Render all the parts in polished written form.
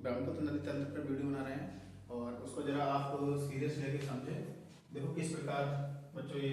ब्रह्मपुत्र नदी तंत्र पर वीडियो बना रहे हैं और उसको जरा आप सीरियस लेके समझे। देखो किस प्रकार बच्चों ये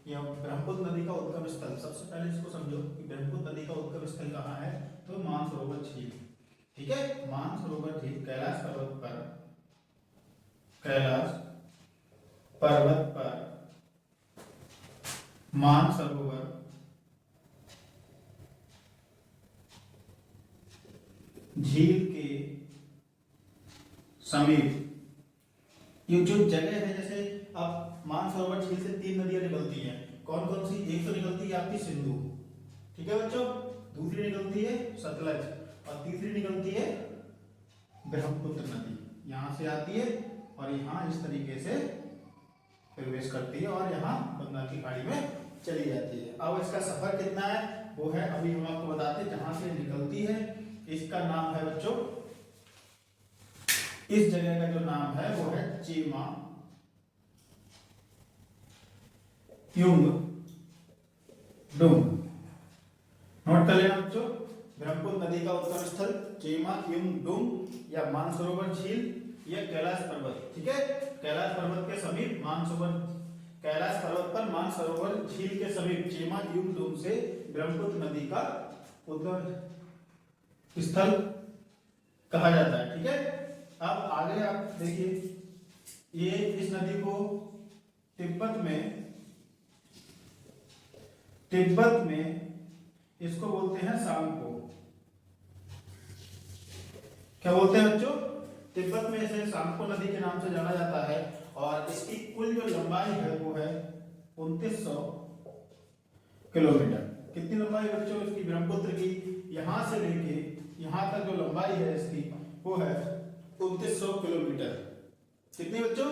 ब्रह्मपुत्र नदी का उद्गम स्थल, सबसे पहले इसको समझो कि ब्रह्मपुत्र नदी का उद्गम स्थल कहाँ है, तो मानसरोवर झील। ठीक है, मानसरोवर झील कैलाश पर्वत पर मानसरोवर झील के समीप। ये जो जगह है, जैसे अब मानसरोवर झील से 3 नदियां निकलती हैं। कौन कौन सी? एक तो निकलती है आपकी सिंधु, ठीक है बच्चों, दूसरी निकलती है सतलज और तीसरी निकलती है ब्रह्मपुत्र नदी। यहां से आती है और यहां इस तरीके से प्रवेश करती है और यहां बंगाल की खाड़ी में चली जाती है। अब इसका सफर कितना है वो है अभी हम आपको बताते हैं। जहां से निकलती है इसका नाम है बच्चों, इस जगह का जो नाम है वो है चीमा युंग डुंग। नोट कर लेना बच्चों, ब्रह्मपुत्र नदी का उद्गम स्थल चीमा युंग डुंग या मानसरोवर झील, यह कैलाश पर्वत। ठीक है, कैलाश पर्वत के समीप कैलाश पर्वत पर मानसरोवर झील के समीप चीमा युंग डुंग से ब्रह्मपुत्र नदी का उद्गम स्थल कहा जाता है। ठीक है, अब आगे आप देखिए, ये इस नदी को तिब्बत में इसको बोलते हैं सांगपो। क्या बोलते हैं बच्चों? तिब्बत में इसे सांगपो नदी के नाम से जाना जाता है और इसकी कुल जो लंबाई है वो है 2900 किलोमीटर। कितनी लंबाई बच्चों इसकी ब्रह्मपुत्र की? यहां से लेके यहां तक जो लंबाई है इसकी वो है 2900 किलोमीटर। कितनी बच्चों?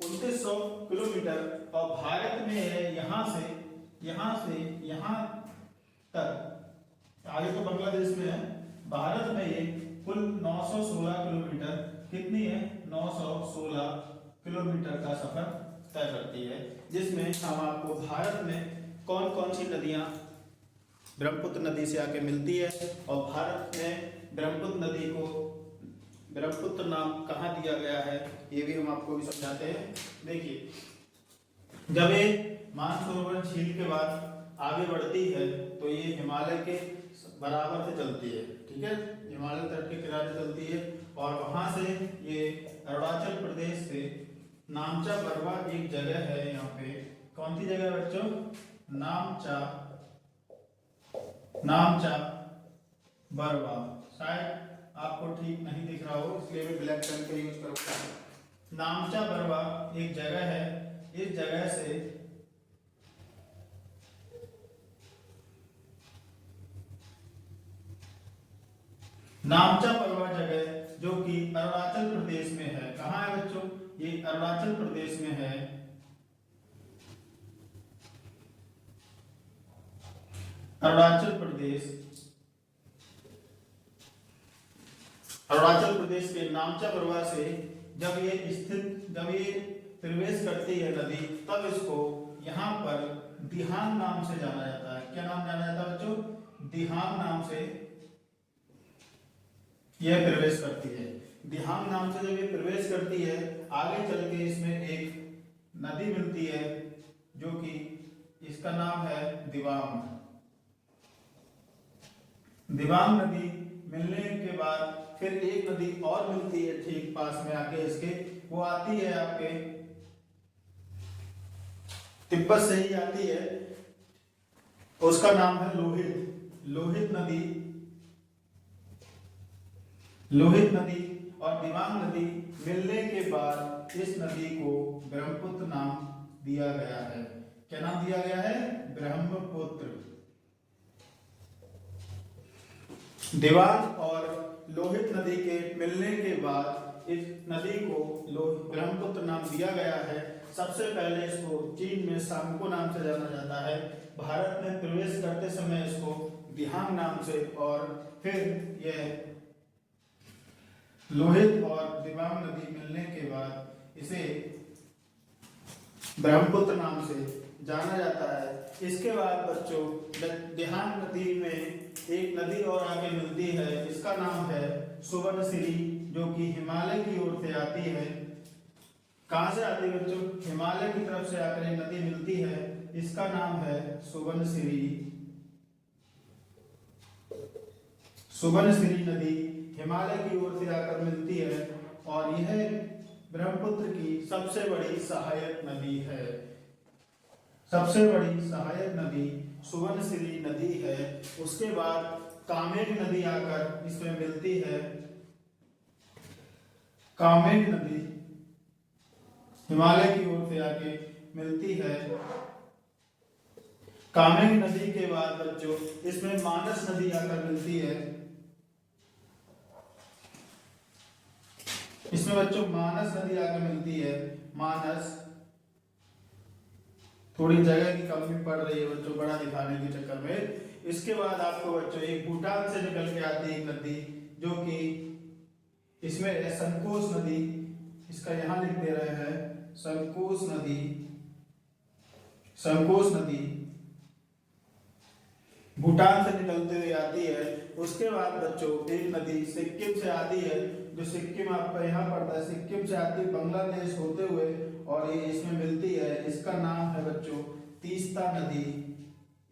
2900 किलोमीटर। और भारत में है यहां से यहां तक, आगे तो बांग्लादेश में है, भारत में ये कुल 916 किलोमीटर। कितनी है? 916 किलोमीटर का सफर तय करती है, जिसमें हम आपको भारत में कौन कौन सी नदियां ब्रह्मपुत्र नदी से आके मिलती है और भारत में ब्रह्मपुत्र नदी को ब्रह्मपुत्र नाम कहाँ दिया गया है ये भी हम आपको भी समझाते हैं। देखिए, जब ये मानसरोवर झील के बाद आगे बढ़ती है तो ये हिमालय के बराबर से चलती है। ठीक है, हिमालय तट के किनारे चलती है और वहां से ये अरुणाचल प्रदेश से नामचा बरवा एक जगह है। यहाँ पे कौन सी जगह है बच्चों? नामचा बरवा। शायद आपको ठीक नहीं दिख रहा हो इसलिए मैं ब्लैक पेन का यूज करूंगा। नामचा बरवा एक जगह है, इस जगह से नामचा बरवा जगह जो कि अरुणाचल प्रदेश में है। कहाँ है बच्चों? ये अरुणाचल प्रदेश में है। अरुणाचल प्रदेश के नामचा बरवा से जब ये प्रवेश करती है नदी, तब इसको यहाँ पर दिहांग नाम से जाना जाता है। क्या नाम जाना जाता है बच्चों? दिहांग नाम से यह प्रवेश करती है। दिहांग नाम से जब ये प्रवेश करती है, आगे चल के इसमें एक नदी मिलती है जो कि इसका नाम है दिबांग। दिबांग नदी मिलने के बाद फिर एक नदी और मिलती है ठीक पास में आके इसके, वो आती है आपके तिब्बत से ही आती है, उसका नाम है लोहित नदी। और दिबांग नदी मिलने के बाद इस नदी को ब्रह्मपुत्र नाम दिया गया है। क्या नाम दिया गया है? ब्रह्मपुत्र। दिबांग और लोहित नदी के मिलने के बाद इस नदी को ब्रह्मपुत्र नाम दिया गया है। सबसे पहले इसको चीन में सांगपो नाम से जाना जाता है। भारत में प्रवेश करते समय इसको दिहांग नाम से, और फिर यह लोहित और दिबांग नदी मिलने के बाद इसे ब्रह्मपुत्र नाम से जाना जाता है। इसके बाद बच्चों दिहांग नदी में एक नदी और आगे मिलती है, इसका नाम है सुवर्णशिरी, जो कि हिमालय की ओर से आती है। कहां से आती है बच्चों? हिमालय की तरफ से आकर एक नदी मिलती है, इसका नाम है सुवर्णशिरी। सुवर्णशिरी नदी हिमालय की ओर से आकर मिलती है और यह ब्रह्मपुत्र की सबसे बड़ी सहायक नदी है। सबसे बड़ी सहायक नदी सुवर्णशिरी नदी है। उसके बाद कामेर नदी आकर इसमें मिलती है। कामेर नदी हिमालय की ओर से आके मिलती है। कामेर नदी के बाद बच्चों इसमें मानस नदी आकर मिलती है। इसमें बच्चों मानस नदी आकर मिलती है। मानस, थोड़ी जगह की कमी पड़ रही है बच्चों बड़ा दिखाने के चक्कर में। इसके बाद आपको बच्चों एक भूटान से निकल के आती है एक नदी, जो कि इसमें संकोश नदी, इसका यहां लिख दे रहे हैं संकोश नदी। संकोश नदी भूटान से निकलते हुए आती है। उसके बाद बच्चों एक नदी सिक्किम से आती है, जो सिक्किम आपका यहाँ पड़ता है, सिक्किम से आती है बांग्लादेश होते हुए और ये इसमें मिलती है। इसका नाम है बच्चों तीस्ता नदी।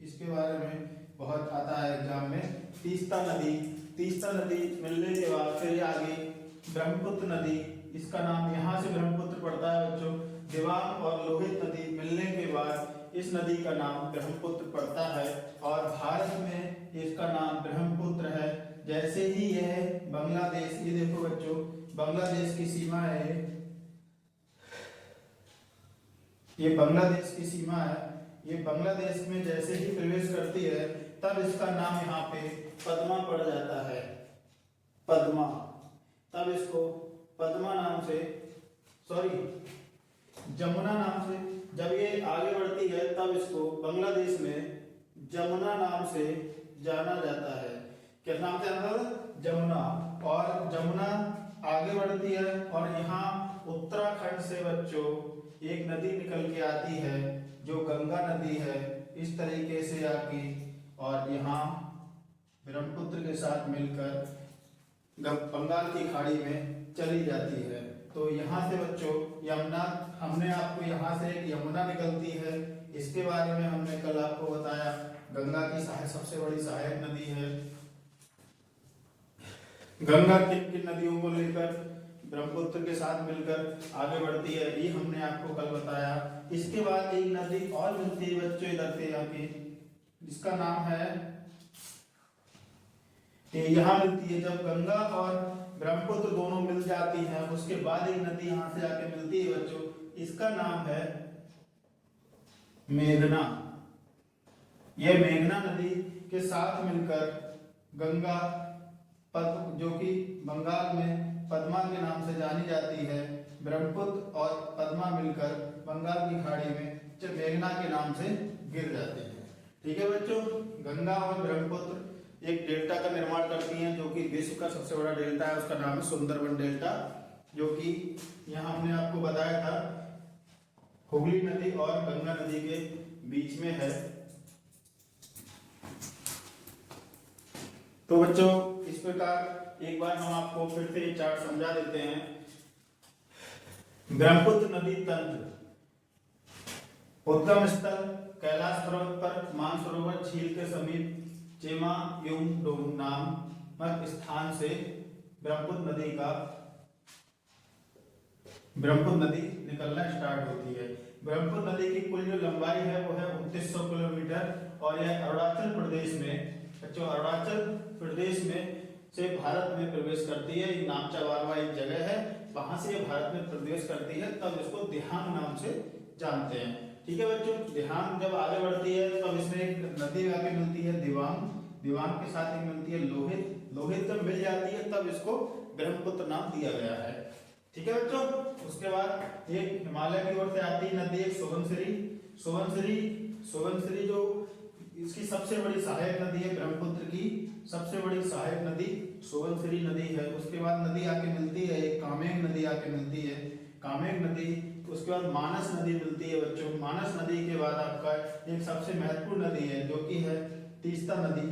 इसके बारे में बहुत आता है एग्जाम में, तीस्ता नदी। तीस्ता नदी मिलने के बाद फिर आगे ब्रह्मपुत्र नदी, इसका नाम यहाँ से ब्रह्मपुत्र पड़ता है बच्चों। दिबांग और लोहित नदी मिलने के बाद इस नदी का नाम ब्रह्मपुत्र पड़ता है और भारत में इसका नाम ब्रह्मपुत्र है। जैसे ही यह बांग्लादेश, ये देखो बच्चों बांग्लादेश की सीमा है, ये बांग्लादेश की सीमा है। ये बांग्लादेश में जैसे ही प्रवेश करती है तब इसका नाम यहाँ पे पद्मा पड़ जाता है। पद्मा, तब इसको पद्मा नाम से, जमुना नाम से, जब ये आगे बढ़ती है तब इसको बांग्लादेश में जमुना नाम से जाना जाता है। क्या नाम से जाना जाता है? जमुना। और जमुना आगे बढ़ती है और यहाँ उत्तराखंड से बच्चों एक नदी निकल के आती है जो गंगा नदी है। इस तरीके से आके और यहाँ ब्रह्मपुत्र के साथ मिलकर बंगाल की खाड़ी में चली जाती है। तो यहाँ से बच्चों यमुना, हमने आपको यहाँ से एक यमुना निकलती है, इसके बारे में हमने कल आपको बताया। गंगा की सबसे बड़ी सहायक नदी है। गंगा किन किन नदियों को लेकर ब्रह्मपुत्र के साथ मिलकर आगे बढ़ती है, ये हमने आपको कल बताया। इसके बाद एक नदी और मिलती है बच्चों इधर से आके, जिसका नाम है, यहाँ मिलती है जब गंगा और ब्रह्मपुत्र दोनों मिल जाती हैं, उसके बाद एक नदी यहाँ से आके मिलती है बच्चों, इसका नाम है मेघना। यह मेघना नदी के साथ मिलकर गंगा जो कि बंगाल में पद्मा के नाम से जानी जाती है, ब्रह्मपुत्र और पद्मा मिलकर बंगाल की खाड़ी में मेघना के नाम से गिर जाते हैं। ठीक है बच्चों, गंगा और ब्रह्मपुत्र एक डेल्टा का निर्माण करती हैं, जो कि विश्व का सबसे बड़ा डेल्टा है, उसका नाम है सुंदरबन डेल्टा, जो कि यहाँ हमने आपको बताया था हुगली नदी और गंगा नदी के बीच में है। तो बच्चों इस प्रकार एक बार हम आपको फिर से ये चार्ट समझा देते हैं। ब्रह्मपुत्र नदी तंत्र, उद्गम स्थल कैलाश पर्वत पर मानसरोवर झील के समीप चेमा युंगडोंग नामक स्थान से ब्रह्मपुत्र नदी निकलना स्टार्ट होती है। ब्रह्मपुत्र नदी की कुल जो लंबाई है वो है 2900 किलोमीटर और यह अरुणाचल प्रदेश में, बच्चों अरुणाचल प्रदेश में से भारत में प्रवेश करती है। एक नामचा वारवा एक जगह है, वहां से ये भारत में प्रवेश करती है, तब इसको दिहांग नाम से जानते हैं। ठीक है बच्चों, दिहांग जब आगे बढ़ती है तब इसमें एक नदी आके मिलती है दिवांग, दिवांग के साथ एक मिलती है लोहित, लोहित जब मिल जाती है तब इसको ब्रह्मपुत्र नाम दिया गया है। ठीक है बच्चों, उसके बाद एक हिमालय की ओर से आती है नदी एक सोवनसिरी जो इसकी सबसे बड़ी सहायक नदी है, ब्रह्मपुत्र की सबसे बड़ी सहायक नदी सोवनसिरी नदी है। उसके बाद नदी आके मिलती है एक कामेंग नदी आके मिलती है, कामेंग नदी। उसके बाद मानस नदी मिलती है बच्चों। मानस नदी के बाद आपका एक सबसे महत्वपूर्ण नदी है जो कि है तीस्ता नदी।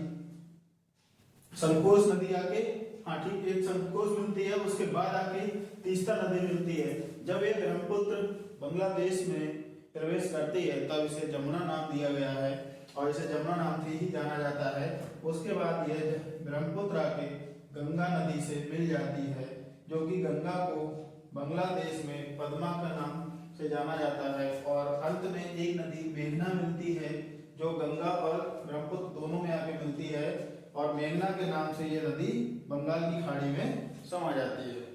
संकोच नदी आके, हाँ ठीक, एक संकोच मिलती है, उसके बाद आके तीस्ता नदी मिलती है। जब ये ब्रह्मपुत्र बांग्लादेश में प्रवेश करती है तब इसे जमुना नाम दिया गया है और इसे जमुना नाम से ही जाना जाता है। उसके बाद यह ब्रह्मपुत्र आके गंगा नदी से मिल जाती है, जो कि गंगा को बांग्लादेश में पद्मा का नाम से जाना जाता है। और अंत में एक नदी मेघना मिलती है, जो गंगा और ब्रह्मपुत्र दोनों में आके मिलती है और मेघना के नाम से यह नदी बंगाल की खाड़ी में समा जाती है।